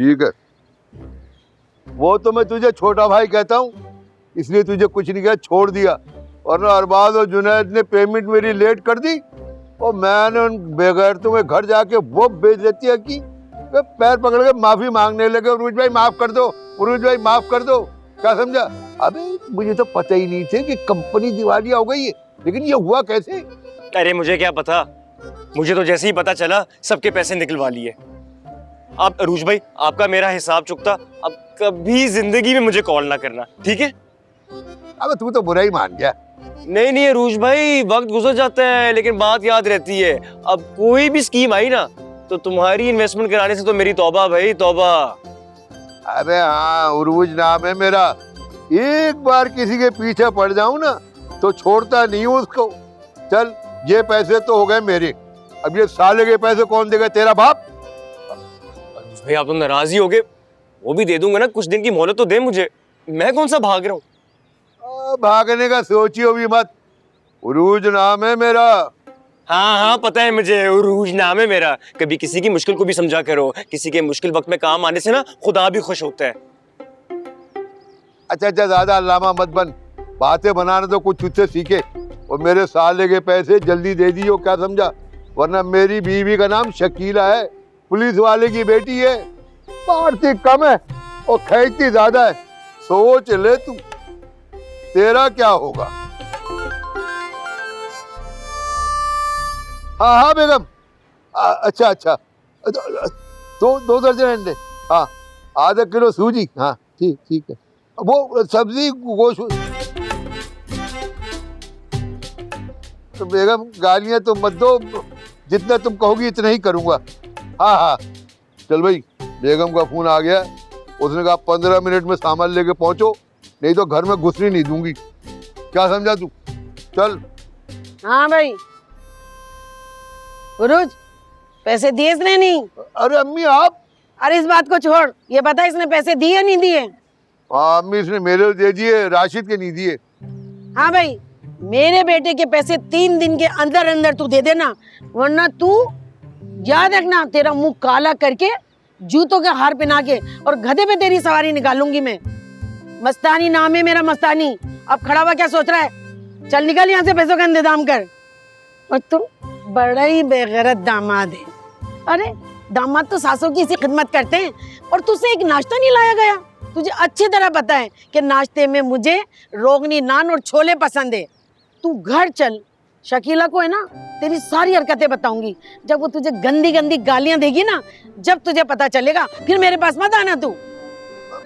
ठीक है, वो तो मैं तुझे छोटा भाई कहता हूँ, इसलिए तुझे कुछ नहीं कहा, छोड़ दिया। और ना अरबाज और जुनैद ने पेमेंट मेरी लेट कर दी और मैंने उन बेगैरतों के घर जाके वो बेइज्जती की, पैर पकड़ के माफी मांगने लगे, उरूज भाई माफ कर दो, उरूज भाई माफ कर दो। क्या समझा? अबे मुझे तो पता ही नहीं थे कि कंपनी दिवालिया हो गई है, लेकिन ये हुआ कैसे? अरे मुझे क्या पता, मुझे तो जैसे ही पता चला सबके पैसे निकलवा लिए। आप अरूज भाई, आपका मेरा हिसाब चुकता, अब कभी जिंदगी में मुझे कॉल ना करना, ठीक है? अब तू तो बुरा ही मान गया। नहीं नहीं अरूज भाई, वक्त गुजर जाता है लेकिन बात याद रहती है। अब कोई भी स्कीम आई ना तो तुम्हारी इन्वेस्टमेंट कराने से तो मेरी तौबा भाई तौबा। अरे हाँ, उरूज नाम है मेरा, एक बार किसी के पीछे पड़ जाऊं ना तो छोड़ता नहीं हूँ उसको। चल, ये पैसे तो हो गए मेरे, अब ये साले के पैसे कौन देगा? तेरा बाप। अरूज भाई आप तो नाराज ही हो गए, वो भी दे दूंगा ना, कुछ दिन की मोहलत तो दे मुझे, मैं कौन सा भाग रहा हूँ। भागने का सोचियो भी मत, उरूज नाम है मेरा। हाँ हाँ पता है मुझे, उरूज नाम है मेरा। कभी किसी की मुश्किल को भी समझा करो, किसी के मुश्किल वक्त में काम आने से ना खुदा भी खुश होता है। अच्छा अच्छा, ज्यादा अल्लामा मत बन, बातें बनाना तो कुछ तुझसे सीखे। और मेरे साले के पैसे जल्दी दे दियो, क्या समझा? वरना मेरी बीवी का नाम शकीला है, पुलिस वाले की बेटी है, मारती कम है और खरीदती ज्यादा है। सोच ले तू, तेरा क्या होगा? हाँ हाँ बेगम, अच्छा अच्छा, दो दर्जन अंडे, हाँ आधा किलो सूजी, हाँ ठीक ठीक है। वो सब्जी गोश्त। तो बेगम गालियां तो मत दो, जितना तुम कहोगी इतना ही करूंगा। हाँ हाँ चल भाई, बेगम का फोन आ गया, उसने कहा 15 मिनट में सामान लेके पहुंचो, नहीं तो घर में घुसने नहीं दूंगी। क्या समझा तू? चल। हाँ भाई। उरूज, पैसे दिए इसने? नहीं। अरे अम्मी आप। अरे इस बात को छोड़, ये बता इसने पैसे दिए या नहीं दिए? हाँ अम्मी, इसने मेरे दे दिए, राशिद के नहीं दिए। हाँ भाई, मेरे बेटे के पैसे 3 दिन के अंदर अंदर तू दे देना, वरना तू याद रखना, तेरा मुंह काला करके जूतों के हार पहना के और गधे पे तेरी सवारी निकालूंगी मैं। मस्तानी नाम है मेरा, मस्तानी। अब खड़ा हुआ क्या सोच रहा है? चल निकल यहाँ से, पैसों का इंतजाम कर। और तुम बड़ा ही बेगैरत दामाद है। अरे दामाद तो सासों की इसी खिदमत करते हैं, और तुझसे एक नाश्ता नहीं लाया गया? तुझे अच्छी तरह पता है कि नाश्ते में मुझे रोगनी नान और छोले पसंद है। तू घर चल, शकीला को है ना तेरी सारी हरकतें बताऊंगी। जब वो तुझे गंदी गंदी गालियां देगी ना, जब तुझे पता चलेगा, फिर मेरे पास मत आना तू।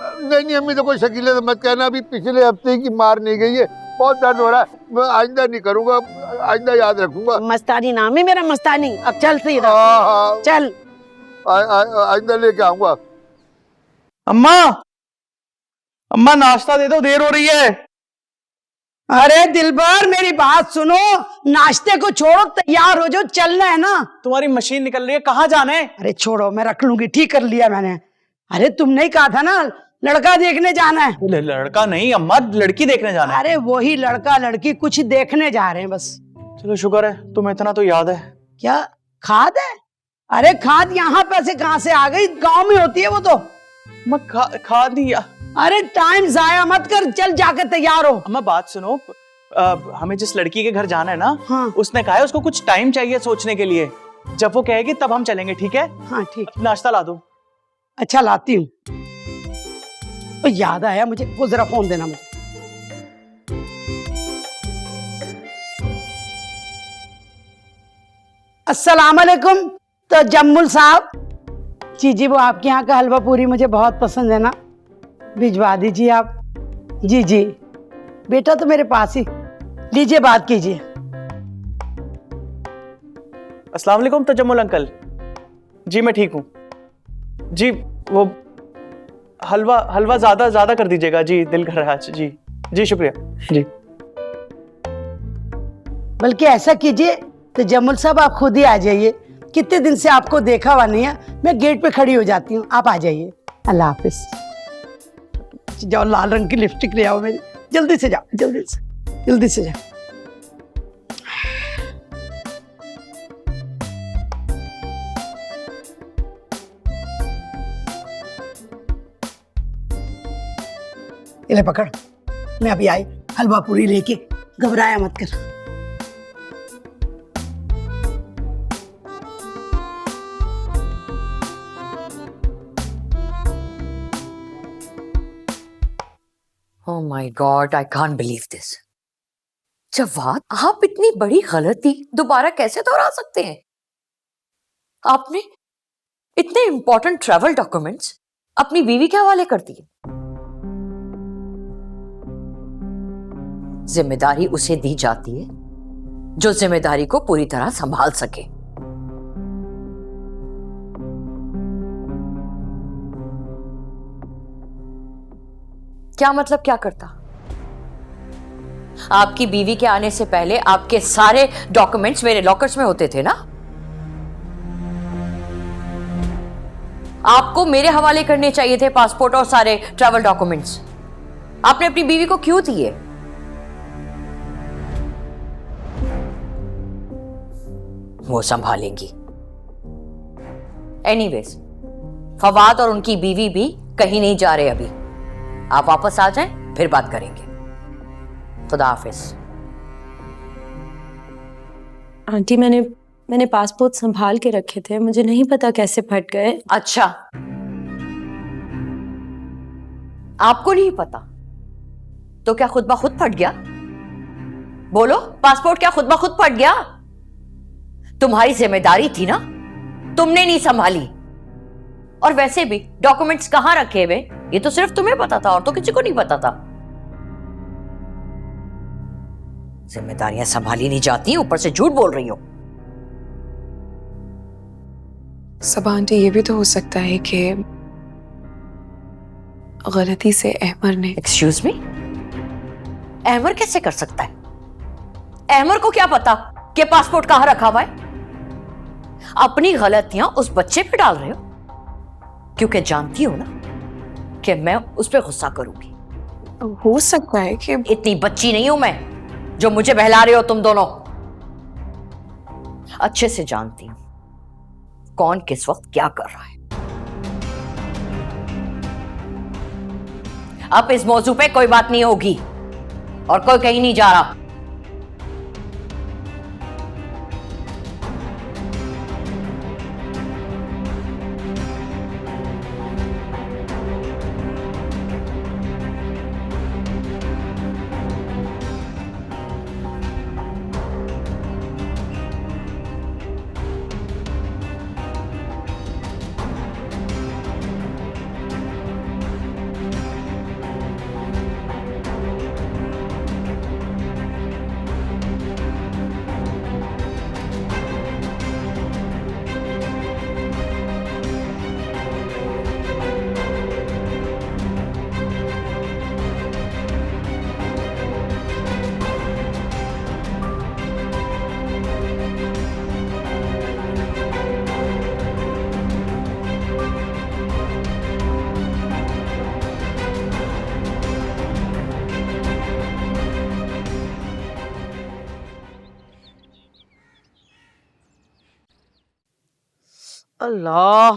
नहीं नहीं अम्मी, तो कोई शकीले से मत कहना, अभी पिछले हफ्ते की मार नहीं गई है, बहुत दर्द हो रहा है, मैं आइंदा नहीं करूंगा, आइंदा याद रखूंगा। मस्तानी नाम है मेरा, मस्तानी। अब चल सीधा, चल। आइंदा लेके आऊंगा। अम्मा, अम्मा नाश्ता दे दो, देर हो रही है। अरे दिलबर मेरी बात सुनो, नाश्ते को छोड़ो, तैयार हो जाओ, चलना है ना। तुम्हारी मशीन निकल रही है, कहाँ जाना है? अरे छोड़ो, मैं रख लूंगी, ठीक कर लिया मैंने। अरे तुमने ही कहा था ना लड़का देखने जाना है। लड़का नहीं अम्मा, लड़की देखने जाना है। अरे वही लड़का लड़की कुछ देखने जा रहे हैं बस। चलो शुक्र है, तुम्हें इतना तो याद है। क्या खाद है? अरे खाद यहाँ पैसे कहाँ से आ गई? गांव में होती है वो तो। मैं खाद नहीं। अरे टाइम जाया मत कर, चल जाकर तैयार हो। अम्मा बात सुनो, हमें जिस लड़की के घर जाना है ना, हाँ। उसने कहा है उसको कुछ टाइम चाहिए सोचने के लिए, जब वो कहेगी तब हम चलेंगे, ठीक है? हाँ ठीक। नाश्ता ला दो। अच्छा लाती हूँ। तो याद आया मुझे, वो जरा फोन देना मुझे। अस्सलाम वालेकुम। तो जम्मुल साहब जी, जी वो आपके यहाँ का हलवा पूरी मुझे बहुत पसंद है ना, भिजवा दीजिए आप। जी जी, बेटा तो मेरे पास ही, लीजिए बात कीजिए। अस्सलाम वालेकुम तजम्मुल अंकल जी, मैं ठीक हूँ जी। वो हलवा ज्यादा कर दीजिएगा जी, दिल कर रहा है जी। जी शुक्रिया जी। बल्कि ऐसा कीजिए तजम्मुल साहब, आप खुद ही आ जाइए, कितने दिन से आपको देखा हुआ नहीं है, मैं गेट पे खड़ी हो जाती हूँ, आप आ जाइए। अल्लाह हाफिज। जाओ लाल रंग की लिपस्टिक ले आओ मेरी, जल्दी से जाओ, जल्दी से जाओ। ये ले पकड़, मैं अभी आई हलवा पूरी लेके, घबराया मत कर। Oh my God, I can't believe this. Jawad, आप इतनी बड़ी गलती दोबारा कैसे दोहरा सकते हैं? आपने इतने इंपॉर्टेंट ट्रैवल डॉक्यूमेंट्स अपनी बीवी के हवाले कर दिए। जिम्मेदारी उसे दी जाती है जो जिम्मेदारी को पूरी तरह संभाल सके। क्या मतलब क्या करता? आपकी बीवी के आने से पहले आपके सारे डॉक्यूमेंट्स मेरे लॉकर्स में होते थे ना? आपको मेरे हवाले करने चाहिए थे पासपोर्ट और सारे ट्रैवल डॉक्यूमेंट्स। आपने अपनी बीवी को क्यों दिए? वो संभालेंगी। एनीवेज, फवाद और उनकी बीवी भी कहीं नहीं जा रहे अभी। आप वापस आ जाएं, फिर बात करेंगे। खुदा हाफिज। आंटी, मैंने पासपोर्ट संभाल के रखे थे, मुझे नहीं पता कैसे फट गए। अच्छा, आपको नहीं पता तो क्या खुद ब खुद फट गया? बोलो, पासपोर्ट क्या खुद ब खुद फट गया? तुम्हारी जिम्मेदारी थी ना, तुमने नहीं संभाली। और वैसे भी डॉक्यूमेंट्स कहां रखे हुए ये तो सिर्फ तुम्हें पता था और तो किसी को नहीं पता था। जिम्मेदारियां संभाली नहीं जाती, ऊपर से झूठ बोल रही हो। सब आंटी, ये भी तो हो सकता है कि गलती से अहमर ने। एक्सक्यूज मी, अहमर कैसे कर सकता है? अहमर को क्या पता कि पासपोर्ट कहां रखा हुआ है? अपनी गलतियां उस बच्चे पे डाल रहे हो क्योंकि जानती हो ना कि मैं उस पर गुस्सा करूंगी। हो सकता है कि इतनी बच्ची नहीं हूं मैं जो मुझे बहला रहे हो तुम दोनों। अच्छे से जानती हूं कौन किस वक्त क्या कर रहा है। अब इस मौजू पे कोई बात नहीं होगी और कोई कहीं नहीं जा रहा। अल्लाह,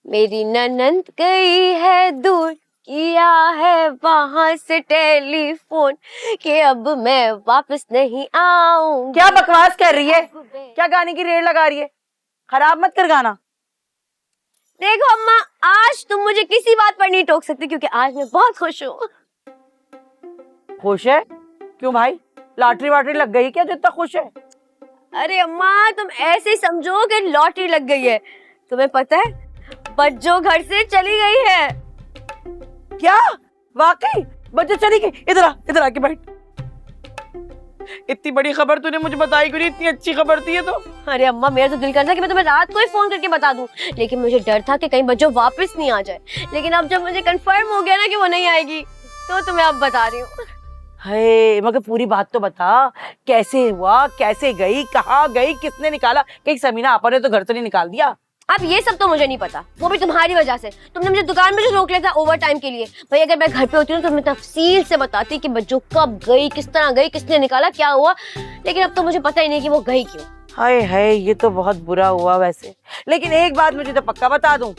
मेरी ननंद गई है दूर, किया है वहां से टेलीफोन कि अब मैं वापस नहीं आऊंगी। क्या बकवास कर रही है? क्या गाने की रेड लगा रही है? खराब मत कर गाना। देखो अम्मा, आज तुम मुझे किसी बात पर नहीं टोक सकती क्योंकि आज मैं बहुत खुश हूँ। खुश है? क्यों भाई, लॉटरी वाटरी लग गई क्या जो इतना खुश है? अरे अम्मा, तुम ऐसे ही समझो कि लॉटरी लग गई है। तुम्हें पता है बज्जो घर से चली गई है। क्या? वाकई बच्चे चली गई? इधर आके बैठ। इतनी बड़ी खबर तूने मुझे बताई क्यों नहीं? इतनी अच्छी खबर थी ये तो। अरे अम्मा, मेरा तो दिल करता कि मैं तुम्हें रात को ही फोन करके बता दूं, लेकिन मुझे डर था कि कहीं बच्चों वापस नहीं आ जाए। लेकिन अब जब मुझे कंफर्म हो गया ना कि वो नहीं आएगी तो तुम्हें अब बता रही हूँ। है, मगर पूरी बात तो बता, कैसे हुआ, कैसे गई, कहाँ गई, किसने निकाला? कहीं समीना आपा ने तो घर से नहीं निकाल दिया? अब ये सब तो मुझे नहीं पता, वो भी तुम्हारी वजह से। तुमने मुझे दुकान में जो रोक लिया था ओवर टाइम के लिए। भाई अगर मैं घर पे होती हूँ तो मैं तफसील से बताती कि बच्चों कब गई, किस तरह गई, किसने निकाला, क्या हुआ। लेकिन अब तो मुझे पता ही नहीं कि वो गई क्यों। हाय हाय, ये तो बहुत बुरा हुआ वैसे। लेकिन एक बात मुझे तो पक्का बता दूं,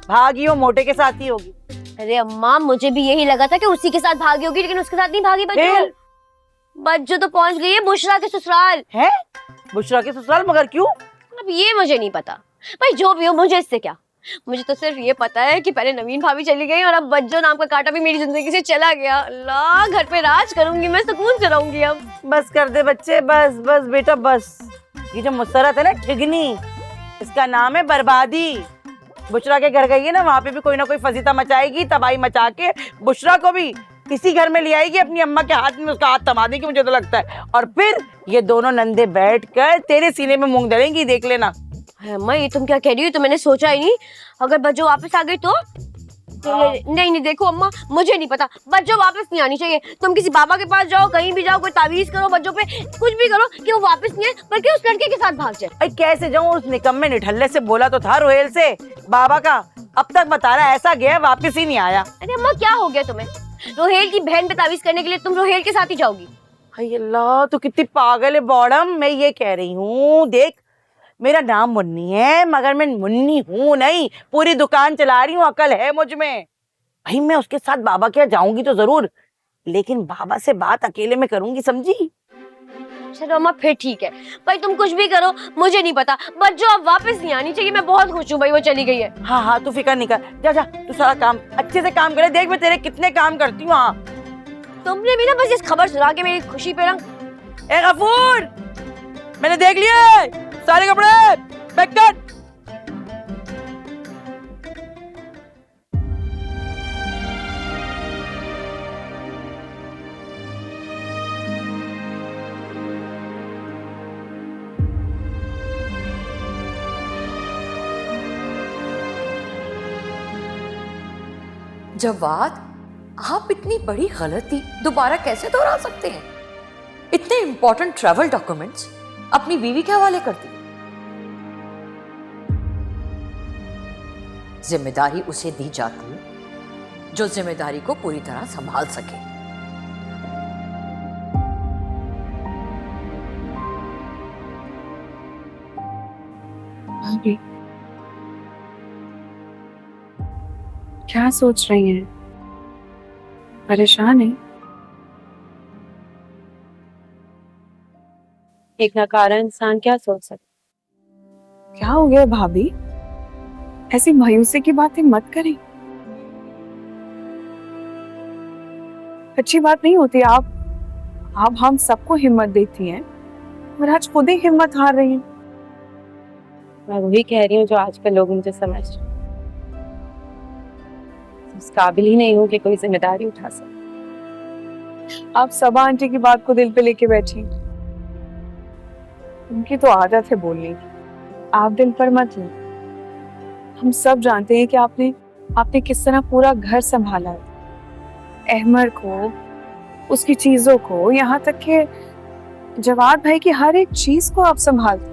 भागी वो मोटे के साथ ही होगी। अरे अम्मा, मुझे भी यही लगा था कि उसी के साथ भागी होगी, लेकिन उसके साथ नहीं भागी बच्चू। बच्चू तो पहुंच गई है बुशरा के ससुराल। है बुशरा के ससुराल, मगर क्यों? अब ये मुझे नहीं पता भाई, जो भी हो मुझे इससे क्या। मुझे तो सिर्फ ये पता है कि पहले नवीन भाभी चली गई और अब बज्जो नाम का कांटा भी मेरी जिंदगी से चला गया। अल्लाह, घर पे राज करूंगी मैं, सुकून से रहूंगी अब। बस कर दे बच्चे, बस बस बेटा बस। ये जो मुसरत है ना ठिगनी, इसका नाम है बर्बादी। बुशरा के घर गई है ना, वहाँ पे भी कोई ना कोई फजीता मचाएगी, तबाही मचा के बुशरा को भी किसी घर में ले आएगी, अपनी अम्मा के हाथ में उसका हाथ थमा देगी, मुझे तो लगता है। और फिर ये दोनों नंदे बैठकर तेरे सीने में मूंग डलेंगी, देख लेना। अम्मा, ये तुम क्या कह रही हो? तो मैंने सोचा ही नहीं, अगर बज्जो वापस आ गई तो नहीं नहीं, देखो अम्मा, मुझे नहीं पता, बज्जो वापस नहीं आनी चाहिए। तुम किसी बाबा के पास जाओ, कहीं भी जाओ, कोई तावीज करो बज्जो पे, कुछ भी करो कि वो वापस नहीं आए, बल्कि उस लड़के के साथ भाग जाए। अरे कैसे जाऊं, उस निकम्मे निठल्ले से बोला तो था रोहेल से, बाबा का अब तक बता रहा है ऐसा गया वापस ही नहीं आया। अरे अम्मा, क्या हो गया तुम्हें? रोहेल की बहन पे तावीज करने के लिए तुम रोहेल के साथ ही जाओगी? हाय अल्लाह, तू कितनी पागल है बॉडम। मैं ये कह रही हूँ, देख मेरा नाम मुन्नी है, मगर मैं मुन्नी हूँ नहीं, पूरी दुकान चला रही हूँ, अकल है मुझ में। भाई मैं उसके साथ बाबा के यहाँ जाऊंगी तो जरूर, लेकिन बाबा से बात अकेले में करूंगी, समझी? चलो अम्मा, फिर ठीक है भाई, तुम कुछ भी करो, मुझे नहीं पता। बज्जो अब वापस नहीं आनी चाहिए। मैं बहुत खुश हूँ भाई वो चली गई है। हाँ हाँ, तू फिक्र नहीं कर, जा जा, तू सारा काम अच्छे से काम करे। देख मैं तेरे कितने काम करती हूँ। हाँ, तुमने भी ना बस इस खबर सुना के मेरी खुशी पे रंग। ए गफूर, मैंने देख लिया सारे कपड़े, पैक कर। जवाद, आप इतनी बड़ी गलती दोबारा कैसे दोहरा सकते हैं? इतने इंपॉर्टेंट ट्रैवल डॉक्यूमेंट्स अपनी बीवी के हवाले कर दी। जिम्मेदारी उसे दी जाती है जो जिम्मेदारी को पूरी तरह संभाल सके। भाभी क्या सोच रही हैं? परेशान है? एक नकारा इंसान क्या सोच सकता? क्या हो गया भाभी? ऐसी मायूसी की बातें मत करें, अच्छी बात नहीं होती। आप हम सबको हिम्मत देती हैं और आज खुद ही हिम्मत हार रही हैं। मैं वही कह रही हूँ जो आजकल लोग मुझे समझ रहे हैं। इस काबिल ही नहीं हूँ कि कोई जिम्मेदारी उठा सके। आप सबा आंटी की बात को दिल पे लेके बैठी, उनकी तो आदत है बोलने की, आप दिल पर मत लो। हम सब जानते हैं कि आपने किस तरह पूरा घर संभाला है, अहमर को, उसकी चीजों को, यहाँ तक कि जवाद भाई की हर एक चीज को आप संभालते।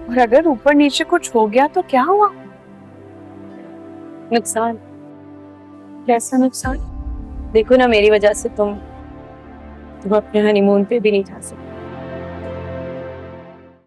और अगर ऊपर नीचे कुछ हो गया तो क्या हुआ? नुकसान? कैसा नुकसान? देखो ना, मेरी वजह से तुम अपने हनीमून पे भी नहीं जा सकते।